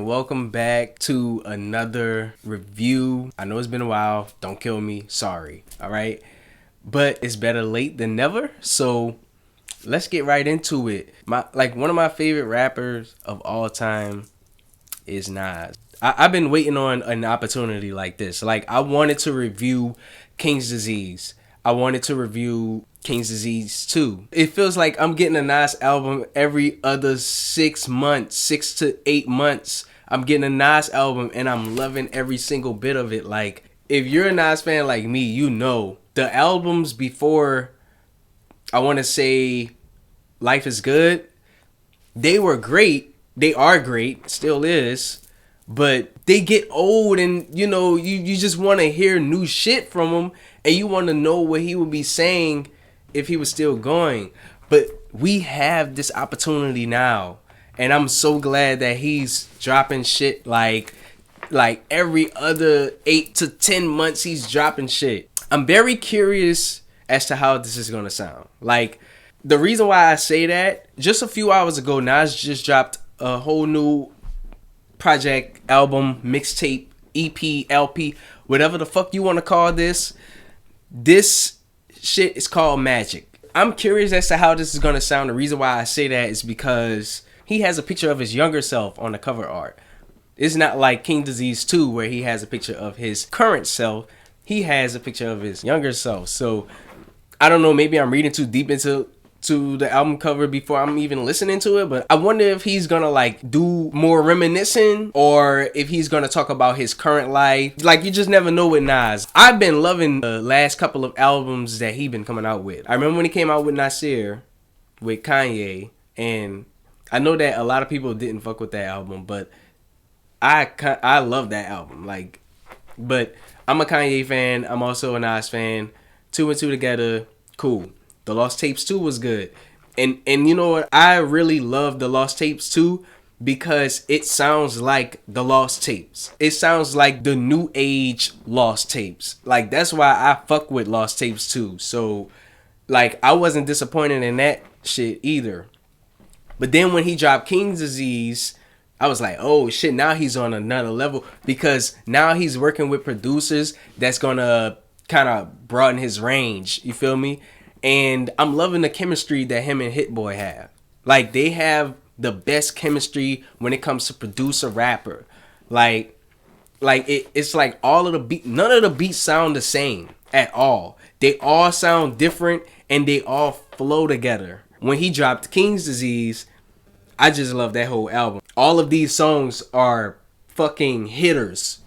Welcome back to another review. I know it's been a while. Don't kill me. Sorry. All right. But it's better late than never. So let's get right into it. One of my favorite rappers of all time is Nas. I've been waiting on an opportunity like this. Like, I wanted to review King's Disease. I wanted to review King's Disease 2. It feels like I'm getting a Nas album every other 6 months, 6 to 8 months. I'm getting a Nas album and I'm loving every single bit of it. Like, if you're a Nas fan like me, you know the albums before, I want to say, Life is Good, they were great. They are great, still is, but they get old, and you just want to hear new shit from him, and you want to know what he would be saying if he was still going. But we have this opportunity now, and I'm so glad that he's dropping shit like every other 8 to 10 months he's dropping shit. I'm very curious as to how this is gonna sound. Like, the reason why I say that, just a few hours ago, Nas just dropped a whole new project, album, mixtape, EP, LP, whatever the fuck you want to call this. This shit is called Magic. I'm curious as to how this is going to sound. The reason why I say that is because he has a picture of his younger self on the cover art. It's not like King Disease 2 where he has a picture of his current self. He has a picture of his younger self. So I don't know, maybe I'm reading too deep into the album cover before I'm even listening to it, but I wonder if he's gonna do more reminiscing, or if he's gonna talk about his current life. Like, you just never know with Nas. I've been loving the last couple of albums that he been coming out with. I remember when he came out with Nasir with Kanye, and I know that a lot of people didn't fuck with that album, but I love that album. But I'm a Kanye fan. I'm also a Nas fan. Two and two together, cool. The Lost Tapes 2 was good. And you know what? I really love The Lost Tapes 2 because it sounds like The Lost Tapes. It sounds like the new age Lost Tapes. Like, that's why I fuck with Lost Tapes 2. So, I wasn't disappointed in that shit either. But then when he dropped King's Disease, I was like, oh shit, now he's on another level, because now he's working with producers that's gonna kind of broaden his range. You feel me? And I'm loving the chemistry that him and Hit Boy have. Like, they have the best chemistry when it comes to producer rapper. It's like all of the beat, none of the beats sound the same at all. They all sound different and they all flow together. When he dropped King's Disease, I just love that whole album. All of these songs are fucking hitters.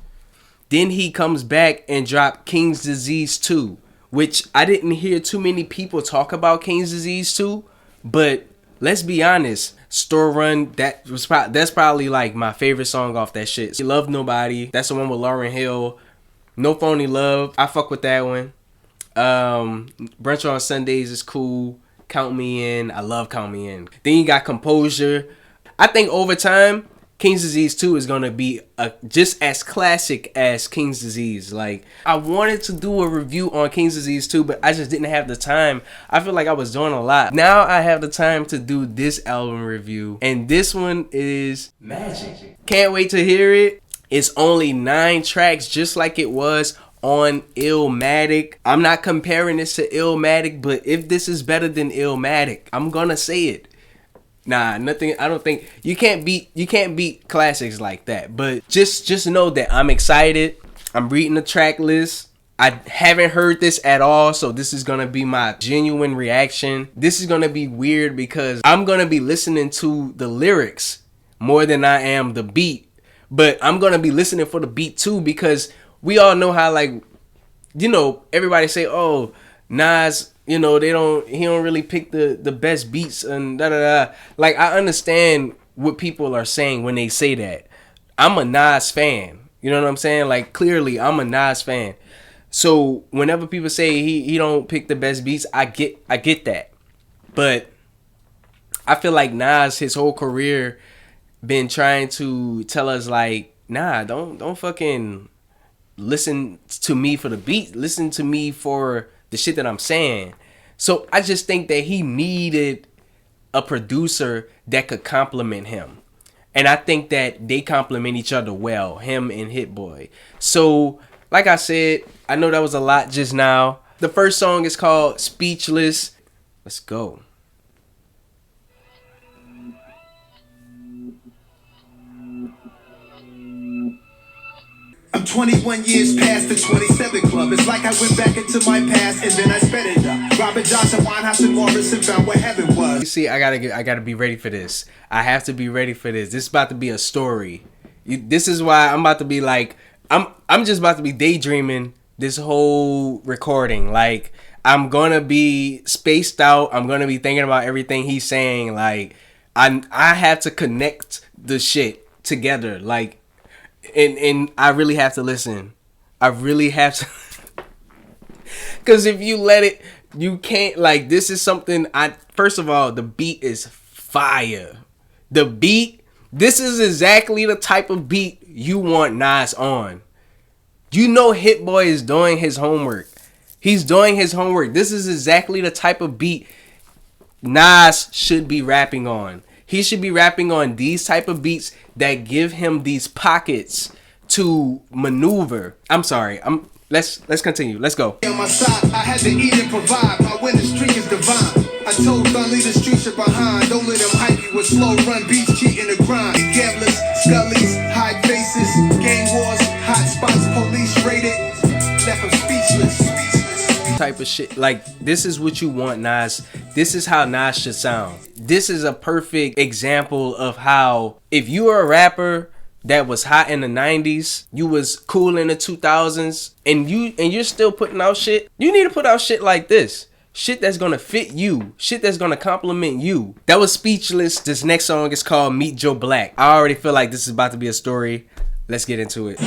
Then he comes back and dropped King's Disease 2, which I didn't hear too many people talk about King's Disease 2, but let's be honest, Store Run, that's probably like my favorite song off that shit. Love Nobody, that's the one with Lauryn Hill. No Phony Love, I fuck with that one. Brunch on Sundays is cool. Count Me In, I love Count Me In. Then you got Composure. I think over time, King's Disease 2 is gonna be just as classic as King's Disease. Like, I wanted to do a review on King's Disease 2, but I just didn't have the time. I feel like I was doing a lot. Now I have the time to do this album review, and this one is Magic. Can't wait to hear it. It's only 9 tracks, just like it was on Illmatic. I'm not comparing this to Illmatic, but if this is better than Illmatic, I'm gonna say it. Nah, nothing. I don't think you can't beat classics like that. But just know that I'm excited. I'm reading the track list. I haven't heard this at all, so this is gonna be my genuine reaction. This is gonna be weird because I'm gonna be listening to the lyrics more than I am the beat. But I'm gonna be listening for the beat too, because we all know how, everybody say, oh, Nas, he don't really pick the best beats and da da da. Like, I understand what people are saying when they say that. I'm a Nas fan. You know what I'm saying? Like, clearly I'm a Nas fan. So whenever people say he don't pick the best beats, I get that. But I feel like Nas, his whole career, been trying to tell us, like, nah, don't fucking listen to me for the beat. Listen to me for the shit that I'm saying. So I just think that he needed a producer that could compliment him. And I think that they complement each other well, him and Hit Boy. So, like I said, I know that was a lot just now. The first song is called Speechless. Let's go. I'm 21 years past the 27 club. It's like I went back into my past and then I sped it up. Robert Johnson, Winehouse, and Morrison found what heaven was. You see, I gotta be ready for this. I have to be ready for this. This is about to be a story. This is why I'm about to be like, I'm just about to be daydreaming this whole recording. Like, I'm gonna be spaced out. I'm gonna be thinking about everything he's saying. Like, I have to connect the shit together. Like, and I really have to listen. I really have to. Because if you let it, you can't. Like, this is something first of all, the beat is fire. The beat, this is exactly the type of beat you want Nas on. You know Hit Boy is doing his homework. He's doing his homework. This is exactly the type of beat Nas should be rapping on. He should be rapping on these type of beats that give him these pockets to maneuver. I'm sorry. Let's continue. Let's go. On my side, I had to eat and provide. My winning streak is divine. I told Thun, leave the streets are behind. Don't let them hype you with slow run beats, cheating the grind. Gamblers, scullies, high faces, gang wars, hot spots, police raided. Left them speechless. Type of shit. Like, this is what you want, Nas. This is how Nas should sound. This is a perfect example of how, if you are a rapper that was hot in the 90s, you was cool in the 2000s, and you're still putting out shit, you need to put out shit like this. Shit that's gonna fit you. Shit that's gonna compliment you. That was Speechless. This next song is called Meet Joe Black. I already feel like this is about to be a story. Let's get into it.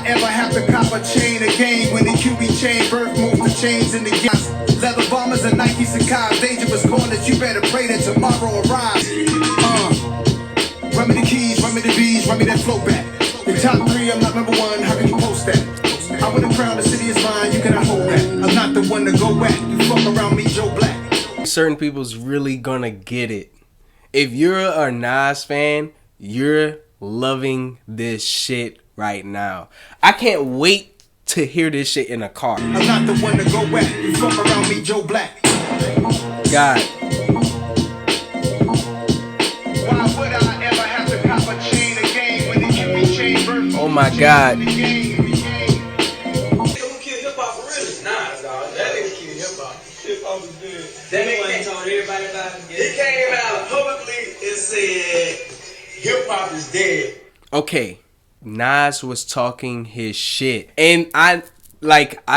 Ever have to cop a chain again when the QB chain birth move the chains in the gas. Leather bombers and Nikes and cars, dangerous corners. You better pray that tomorrow arrives. Run me the keys, run me the bees, run me that flow back. The top three, I'm not number one. How can you post that? I win the crown, the city is mine. You cannot hold that. I'm not the one to go back. You fuck around me, Joe Black. Certain people's really gonna get it. If you're a Nas fan, you're loving this shit right now. I can't wait to hear this shit in a car. I'm not the one to go back. You fuck around me, Joe Black. God. Why would I ever have to cop a chain again when the QB chain birth? Oh my God. Who killed hip hop for real? Nas, dog. That nigga killed hip hop. Hip hop was dead. That nigga told everybody about it. He came out publicly and said hip hop is dead. Okay. Nas was talking his shit. And I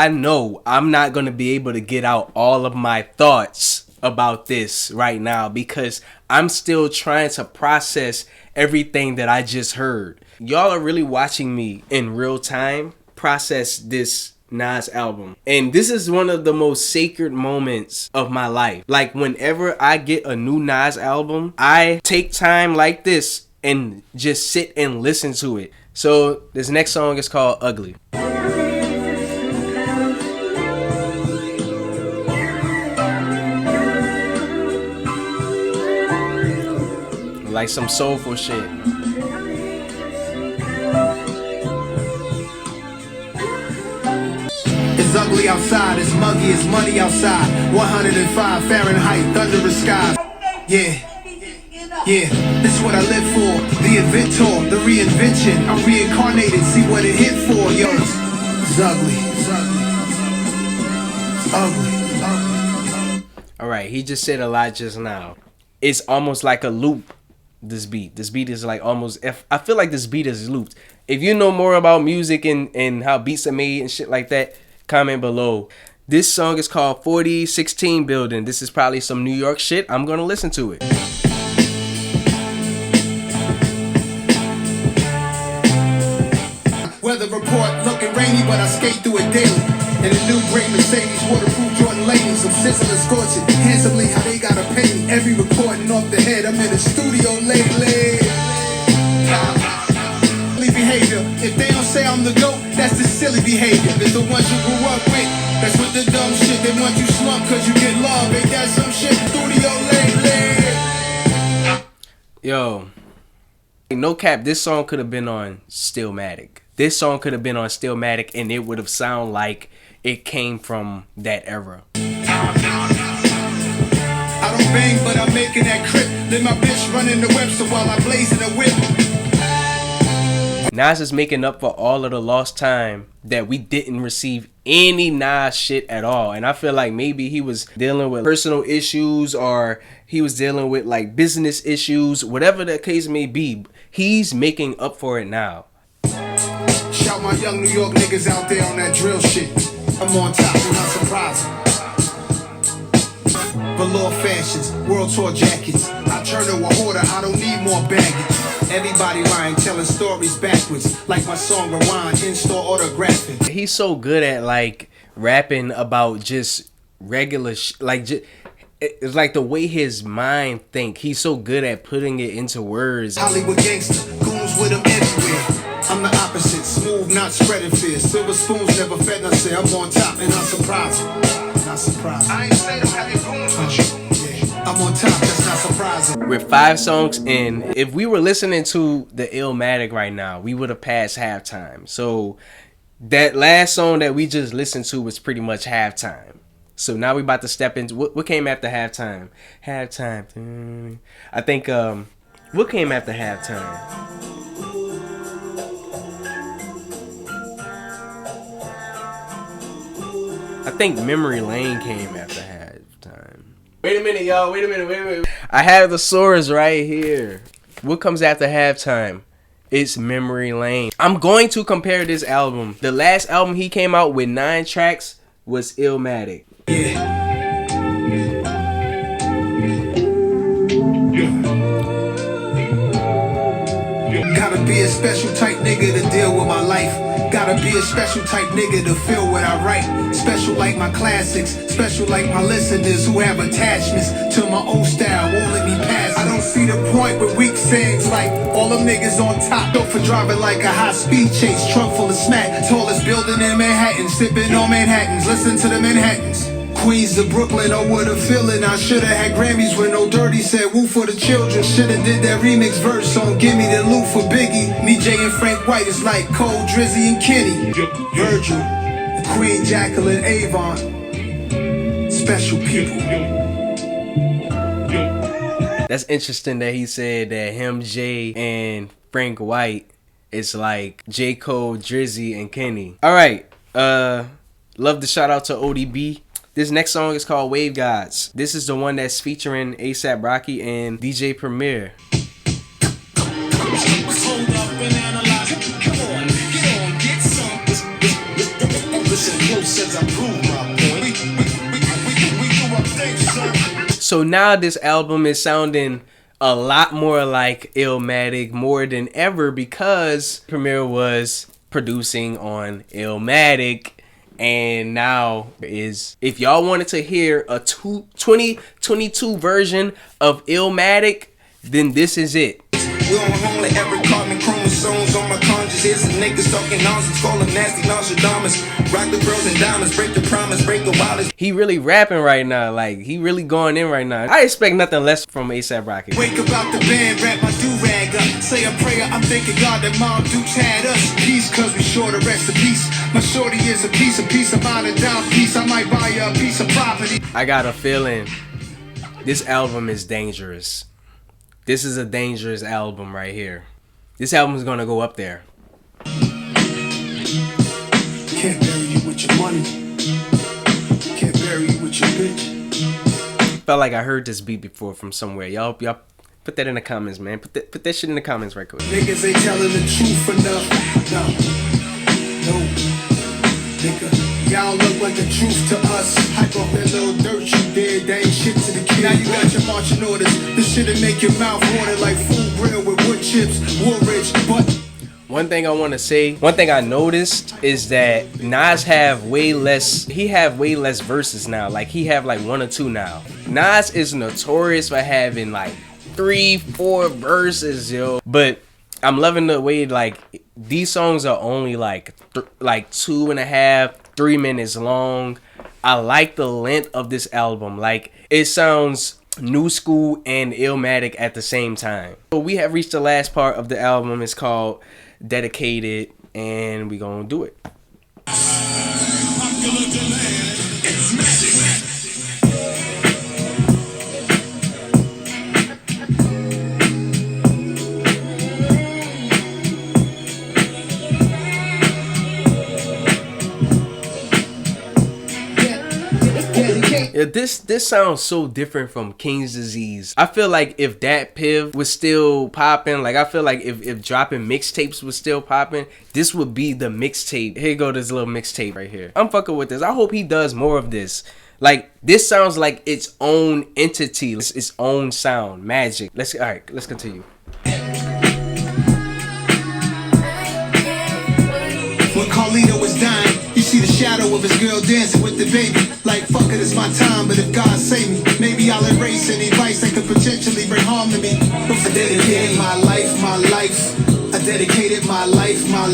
know I'm not going to be able to get out all of my thoughts about this right now because I'm still trying to process everything that I just heard. Y'all are really watching me in real time process this Nas album. And this is one of the most sacred moments of my life. Like, whenever I get a new Nas album, I take time like this and just sit and listen to it. So this next song is called Ugly. Like some soulful shit. It's ugly outside, it's muggy, it's muddy outside. 105 Fahrenheit, thunderous skies. Yeah. Yeah, this is what I live for. The inventor, the reinvention. I'm reincarnated, see what it hit for. Yo, it's ugly. It's ugly. Alright, he just said a lot just now. It's almost like a loop, this beat. This beat is like almost, I feel like this beat is looped. If you know more about music and how beats are made and shit like that, comment below. This song is called 4016 Building. This is probably some New York shit. I'm gonna listen to it. Weather report looking rainy, but I skate through it daily. In a new great Mercedes, waterproof Jordan ladies. I'm sizzling, scorching, handsomely how they gotta pay me. Every recording off the head, I'm in the studio lately. Silly behavior. If they don't say I'm the GOAT, that's the silly behavior. It's the ones you grew up with. That's with the dumb shit. They want you slump cause you get lost. Yo, no cap, this song could have been on Stillmatic. This song could have been on Stillmatic and it would have sounded like it came from that era. I don't bang, but I'm making that crip. Let my bitch run in the Webster while I blaze in a whip. Nas is making up for all of the lost time that we didn't receive any Nas shit at all. And I feel like maybe he was dealing with personal issues or he was dealing with like business issues, whatever the case may be. He's making up for it now. Shout my young New York niggas out there on that drill shit. I'm on top and not surprising. Velour fashions, world tour jackets. I turn to a hoarder, I don't need more baggage. Everybody lying, telling stories backwards. Like my song Rewind, in-store autographing. He's so good at like rapping about just regular it's like the way his mind think. He's so good at putting it into words. Hollywood gangster, goons with him everywhere. I'm the opposite, smooth, not spreading fear. Silver spoons never fed, I say I'm on top and I'm surprised. Not surprised. I ain't say them having goons with you. I'm on top, that's not surprising. We're 5 songs in. If we were listening to the Illmatic right now, we would have passed halftime. So that last song that we just listened to was pretty much halftime. So now we about to step into what came after halftime. Halftime. I think what came after halftime? I think Memory Lane came after halftime. Wait a minute, y'all. Wait a minute. I have the source right here. What comes after halftime? It's Memory Lane. I'm going to compare this album. The last album he came out with 9 tracks was Illmatic. Yeah. Gotta be a special type nigga to deal with my life. Gotta be a special type nigga to feel what I write. Special like my classics, special like my listeners who have attachments to my old style, won't let me pass. I don't see the point with weak sayings like all them niggas on top. Dope for driving like a high speed chase, trunk full of smack. Tallest building in Manhattan, sipping on Manhattans, listen to the Manhattans. Queens to Brooklyn, oh what a feeling. I should've had Grammys when No Dirty said woo for the children. Should've did that remix verse on Gimme the Loot for Biggie. Me, Jay, and Frank White is like Cole, Drizzy, and Kenny. Virgil, the Queen, Jacqueline, Avon. Special people. That's interesting that he said that him, Jay, and Frank White is like J. Cole, Drizzy, and Kenny. Alright, love the shout out to ODB. This next song is called Wave Gods. This is the one that's featuring A$AP Rocky and DJ Premier. So now this album is sounding a lot more like Illmatic more than ever because Premier was producing on Illmatic. And now is, if y'all wanted to hear a 2022 version of Illmatic, then this is it. We on home like every carbon chromosomes on my conscience. Here's some niggas talking nonsense, call them nasty Nostradamus. Rock the girls and diamonds, break the promise, break the wildest. He really rapping right now, like he really going in right now. I expect nothing less from A$AP Rocky. Wake up out the band, wrap my do-rag up. Say a prayer, I'm thanking God that Mom Dukes had us. Peace, cause we sure the rest of peace. My shorty is a piece of mind and down peace. I might buy you a piece of property. I got a feeling this album is dangerous. This is a dangerous album right here. This album is gonna go up there. Can't bury you with your money. Can't bury you with your bitch. Felt like I heard this beat before from somewhere. Y'all put that in the comments, man. Put that shit in the comments right quick. Niggas ain't telling the truth enough. No, nigga. Y'all look like the truth to us. Hype off that little dirt you did. That ain't shit to the kid. Now you got your marching orders. This shit'll make your mouth water like food grill with wood chips. Woolrich, but one thing I want to say, one thing I noticed is that Nas have way less verses now. Like he have like 1 or 2 now. Nas is notorious for having like 3-4 verses, yo. But I'm loving the way like these songs are only like 2.5-3 minutes long. I like the length of this album. Like it sounds New School and Illmatic at the same time. So we have reached the last part of the album. It's called Dedicated, and we gonna do it. Yeah, this sounds so different from King's Disease. I feel like if that Piv was still popping, like I feel like if dropping mixtapes was still popping, this would be the mixtape. Here you go, this little mixtape right here. I'm fucking with this. I hope he does more of this. Like, this sounds like its own entity, its own sound, magic. Alright, let's continue. When Carlito was dying, you see the shadow of his girl dancing with the baby. Like, fuck it, it's my time, but if God save me, maybe I'll erase any vice that could potentially bring harm to me. I dedicated my life. I dedicated my life. I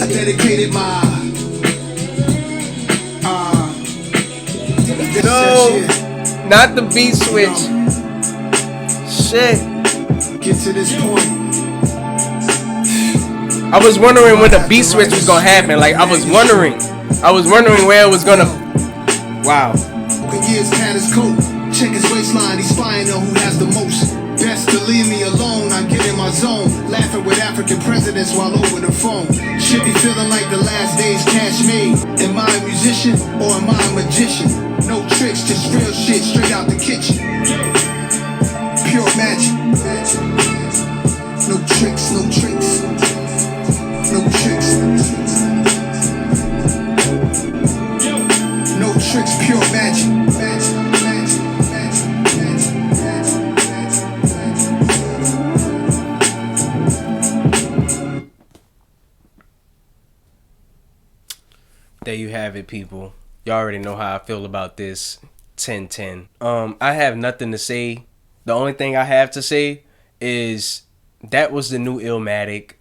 dedicated my... No, not the beat switch. Shit. Get to this point. I was wondering when the beat switch was gonna happen. Like, I was wondering where it was gonna. Wow. Years had his coat. Check his waistline. He's spying on who has the most. Best to leave me alone. I get in my zone. Laughing with African presidents while over the phone. Should be feeling like the last days cash made. Am I a musician or am I a magician? No tricks, just real shit straight out the kitchen. Pure magic. No tricks. No tricks. No tricks, pure magic. There you have it, people. Y'all already know how I feel about this 10-10. I have nothing to say. The only thing I have to say is that was the new Illmatic.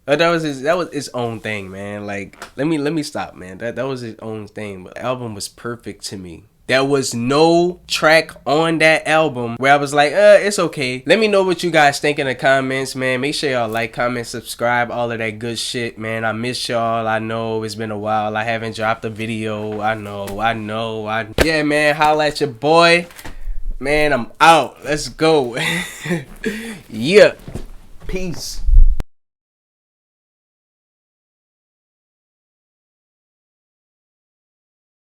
That was its own thing, man. Like, let me stop, man. That was its own thing. But the album was perfect to me. There was no track on that album where I was like, it's okay. Let me know what you guys think in the comments, man. Make sure y'all like, comment, subscribe, all of that good shit, man. I miss y'all. I know it's been a while. I haven't dropped a video. I know. Yeah, man. Holla at your boy. Man, I'm out. Let's go. Yeah. Peace.